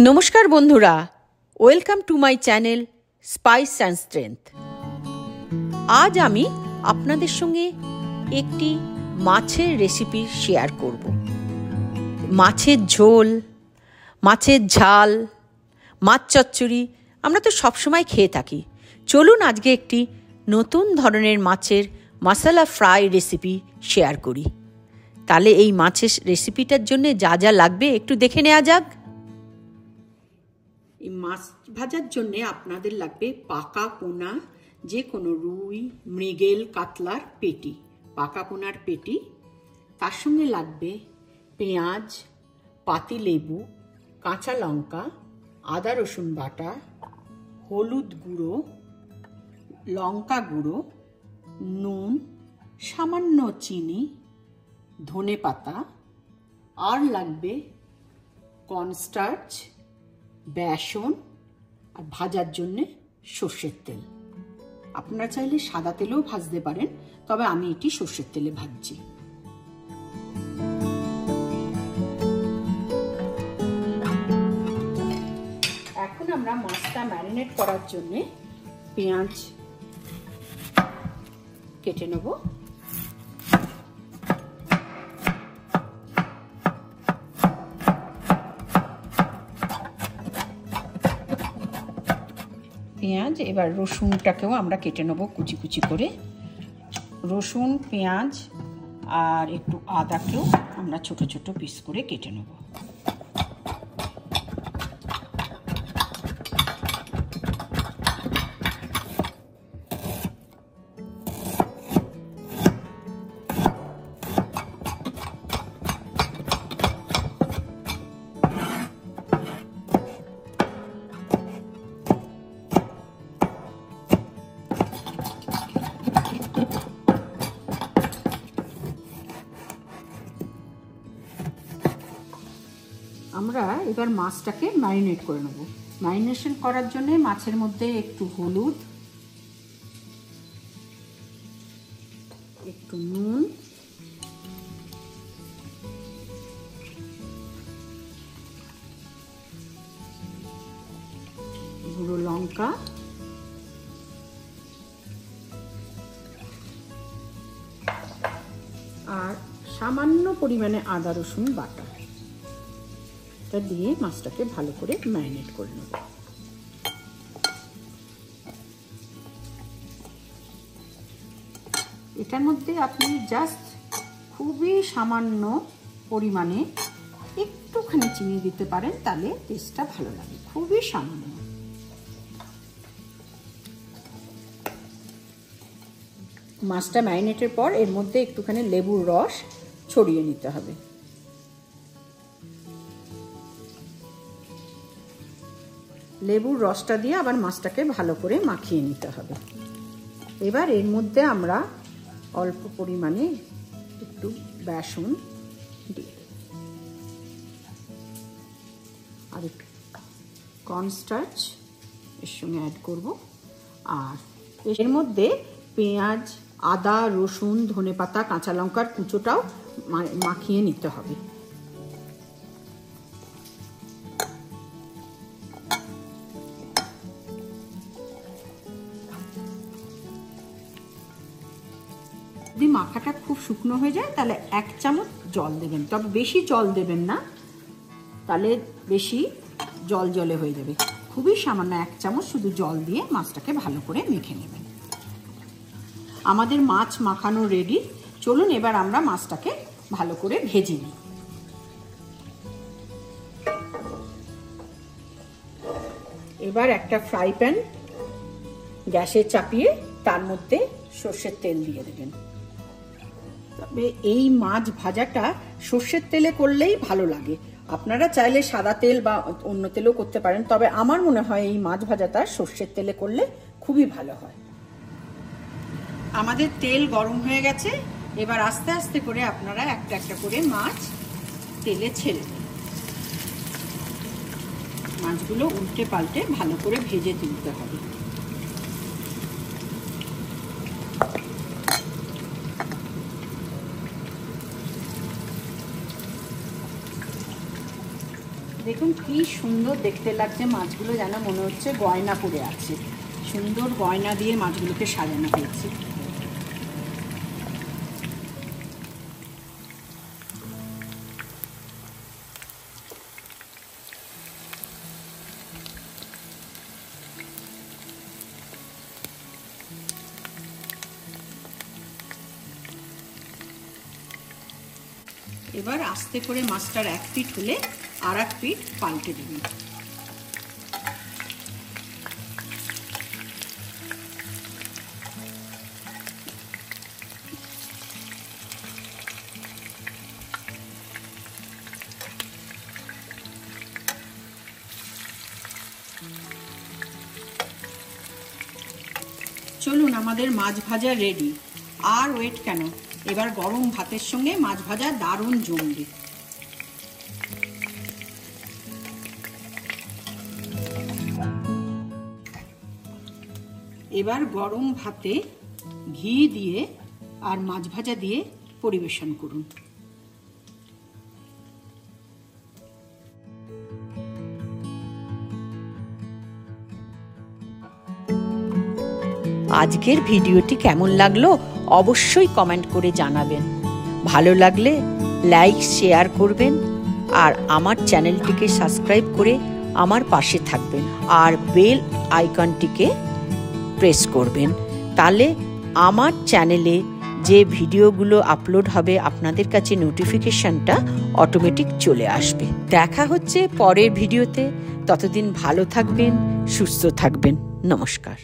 নমস্কার বন্ধুরা, welcome to my channel spice and strength. আজ আমি আপনাদের সঙ্গে একটি মাছের রেসিপি শেয়ার করব। মাছের ঝোল, মাছের ঝাল, মাছ চচ্চড়ি আমরা তো সবসময় খেয়ে থাকি। চলুন আজকে একটি নতুন ধরনের মাছের মশলা ফ্রাই রেসিপি শেয়ার করি। তাহলে এই মাছের রেসিপিটার জন্য যা যা লাগবে একটু দেখে নেওয়া যাক। এই মাছ ভাজার জন্যে আপনাদের লাগবে পাকা পোনা, যে কোনো রুই, মৃগেল, কাতলার পেটি, পাকা পোনার পেটি। তার সঙ্গে লাগবে পেঁয়াজ, পাতিলেবু, কাঁচা লঙ্কা, আদা রসুন বাটা, হলুদ গুঁড়ো, লঙ্কা গুঁড়ো, নুন, সামান্য চিনি, ধনে পাতা, আর লাগবে কর্নস্টার্চ, বেসন, আর ভাজার জন্যে সর্ষের তেল। আপনারা চাইলে সাদা তেলেও ভাজতে পারেন, তবে আমি এটি সর্ষের তেলে ভাজছি। এখন আমরা মাছটা ম্যারিনেট করার জন্যে পেঁয়াজ কেটে নেব। পেঁয়াজ, এবার রসুনটাকেও আমরা কেটে নেব কুচি কুচি করে। রসুন, পেঁয়াজ আর একটু আদাকেও আমরা ছোট ছোট পিস করে কেটে নেব। আমরা এবার মাছটাকে ম্যারিনেট করে নেব। ম্যারিনেশন করার জন্য মাছের মধ্যে একটু হলুদ, একটু নুন, গুঁড়ো লঙ্কা, আর সামান্য পরিমাণে আদা রসুন বাটা দিয়ে মাছটাকে ভালো করে ম্যারিনেট করে নেব। এটার মধ্যে আপনি জাস্ট খুবই সামান্য পরিমাণে একটুখানি চিনি দিতে পারেন, তাহলে টেস্টটা ভালো লাগে। খুবই সামান্য। মাছটা ম্যারিনেটের পর এর মধ্যে একটুখানি লেবুর রস ছড়িয়ে নিতে হবে। লেবুর রসটা দিয়ে আবার মাছটাকে ভালো করে মাখিয়ে নিতে হবে। এবার এর মধ্যে আমরা অল্প পরিমাণে একটু বেসন দিয়ে আর একটু কর্নস্টার্চ এর সঙ্গে অ্যাড করব। আর এর মধ্যে পেঁয়াজ, আদা, রসুন, ধনেপাতা, কাঁচা লঙ্কার কুচোটাও মাখিয়ে নিতে হবে। যদি মাখাটা খুব শুকনো হয়ে যায় তাহলে 1 চামচ জল দেবেন, তবে বেশি জল দেবেন না, তাহলে বেশি জল জলে হয়ে যাবে। খুবই সামান্য 1 চামচ শুধু জল দিয়ে মাছটাকে ভালো করে মেখে নেবেন। আমাদের মাছ মাখানো রেডি। চলুন এবার আমরা মাছটাকে ভালো করে ভেজে নিই। এবার একটা ফ্রাই প্যান গ্যাসে চাপিয়ে তার মধ্যে সর্ষের তেল দিয়ে দেবেন। তবে এই মাছ ভাজাটা সর্ষের তেলে করলেই ভালো লাগে। আপনারা চাইলে সাদা তেল বা অন্য তেলও করতে পারেন, তবে আমার মনে হয় এই মাছ ভাজাটা সর্ষের তেলে করলে খুবই ভালো হয়। আমাদের তেল গরম হয়ে গেছে। এবার আস্তে আস্তে করে আপনারা একটা একটা করে মাছ তেলে ছেড়ে দেন। মাছগুলো উল্টে পাল্টে ভালো করে ভেজে তুলতে হবে। দেখুন কি সুন্দর দেখতে লাগছে মাছগুলো, যেন মনে হচ্ছে গয়না পরে আছে। সুন্দর গয়না দিয়ে মাছগুলোকে সাজানো হয়েছে। এবার আস্তে করে মাছটার এক পিঠ হলে আর এক পিঠ পাল্টে দেবেন। চলুন, আমাদের মাছ ভাজা রেডি। আর ওয়েট কেন, এবার গরম ভাতের সঙ্গে মাছ ভাজা দারুণ জমবে। এবার গরম ভাতে ঘি দিয়ে আর মাছ ভাজা দিয়ে পরিবেশন করুন। আজকের ভিডিওটি কেমন লাগলো অবশ্যই কমেন্ট করে জানাবেন। ভালো লাগলে লাইক শেয়ার করবেন আর আমার চ্যানেলটিকে সাবস্ক্রাইব করে আমার পাশে থাকবেন আর বেল আইকনটিকে প্রেস করবেন। তাহলে আমার চ্যানেলে যে ভিডিওগুলো আপলোড হবে আপনাদের কাছে নোটিফিকেশনটা অটোমেটিক চলে আসবে। দেখা হচ্ছে পরের ভিডিওতে। ততদিন ভালো থাকবেন, সুস্থ থাকবেন। নমস্কার।